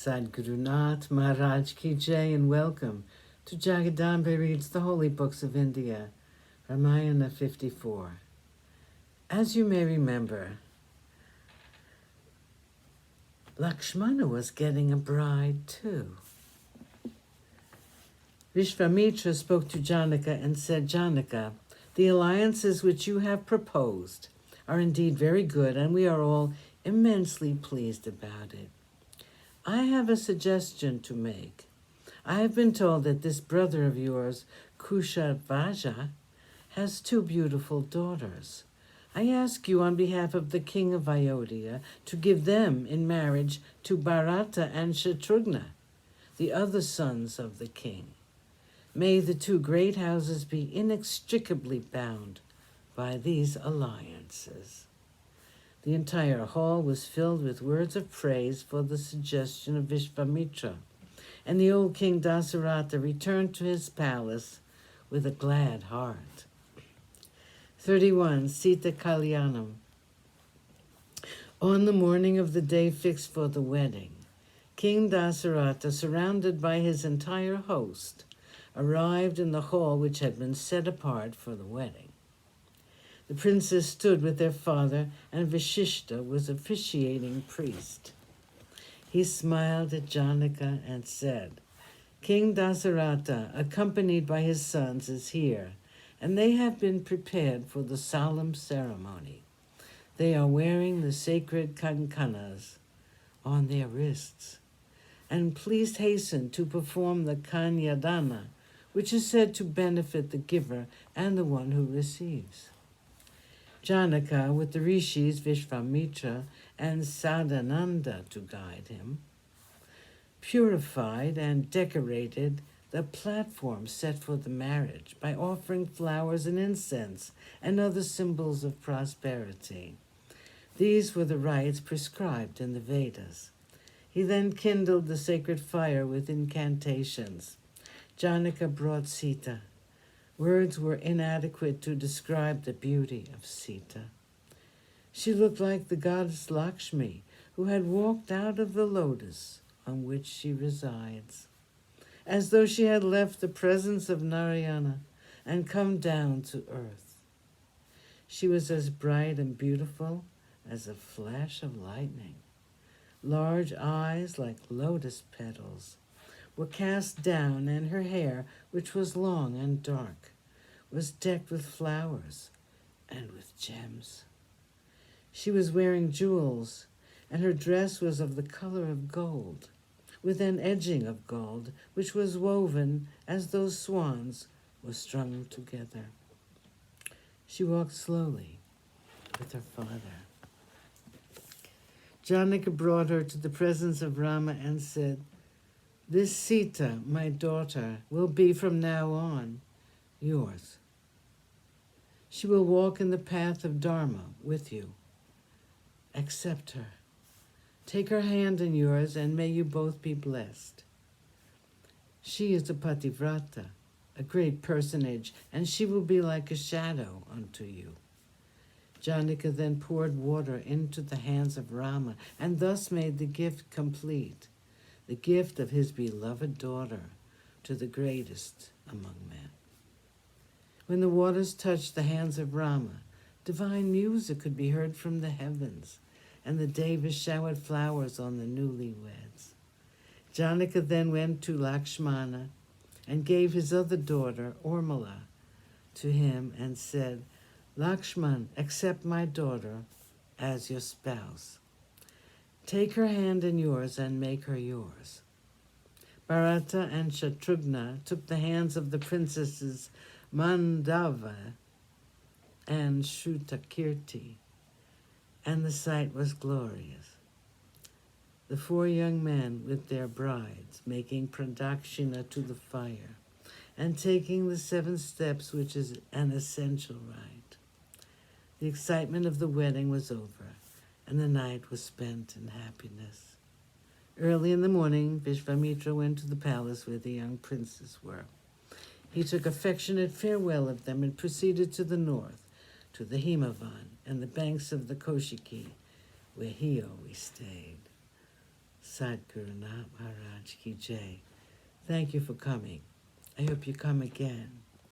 Sadhgurunath Maharaj Ki Jai, and welcome to Jagadambe Reads the Holy Books of India, Ramayana54. As you may remember, Lakshmana was getting a bride too. Vishvamitra spoke to Janaka and said, Janaka, the alliances which you have proposed are indeed very good, and we are all immensely pleased about it. I have a suggestion to make. I have been told that this brother of yours, Kushavajah, has two beautiful daughters. I ask you on behalf of the king of Ayodhya to give them in marriage to Bharata and Shatrughna, the other sons of the king. May the two great houses be inextricably bound by these alliances. The entire hall was filled with words of praise for the suggestion of Vishvamitra, and the old king Dasaratha returned to his palace with a glad heart. 31. Sita Kalyanam. On the morning of the day fixed for the wedding, King Dasaratha, surrounded by his entire host, arrived in the hall which had been set apart for the wedding. The princes stood with their father, and Vashishta was officiating priest. He smiled at Janaka and said, King Dasaratha, accompanied by his sons, is here, and they have been prepared for the solemn ceremony. They are wearing the sacred kankanas on their wrists, and please hasten to perform the kanyadana, which is said to benefit the giver and the one who receives. Janaka, with the rishis Vishvamitra and Sadananda to guide him, purified and decorated the platform set for the marriage by offering flowers and incense and other symbols of prosperity. These were the rites prescribed in the Vedas. He then kindled the sacred fire with incantations. Janaka brought Sita. Words were inadequate to describe the beauty of Sita. She looked like the goddess Lakshmi, who had walked out of the lotus on which she resides, as though she had left the presence of Narayana and come down to earth. She was as bright and beautiful as a flash of lightning. Large eyes like lotus petals were cast down, and her hair, which was long and dark, was decked with flowers and with gems. She was wearing jewels, and her dress was of the color of gold, with an edging of gold, which was woven as though swans were strung together. She walked slowly with her father. Janaka brought her to the presence of Rama and said, This Sita, my daughter, will be from now on yours. She will walk in the path of Dharma with you. Accept her. Take her hand in yours, and may you both be blessed. She is a pativrata, a great personage, and she will be like a shadow unto you. Janaka then poured water into the hands of Rama, and thus made the gift complete, the gift of his beloved daughter to the greatest among men. When the waters touched the hands of Rama, divine music could be heard from the heavens, and the devas showered flowers on the newlyweds. Janaka then went to Lakshmana and gave his other daughter, Urmila, to him and said, Lakshman, accept my daughter as your spouse. Take her hand in yours and make her yours. Bharata and Shatrughna took the hands of the princesses Mandava and Shrutakirti, and the sight was glorious. The four young men with their brides making pradakshina to the fire and taking the 7 steps, which is an essential rite. The excitement of the wedding was over, and the night was spent in happiness. Early in the morning, Vishvamitra went to the palace where the young princes were. He took affectionate farewell of them and proceeded to the north, to the Himavan and the banks of the Koshiki, where he always stayed. Sadhguru Nath Maharaj Ki Jai. Thank you for coming. I hope you come again.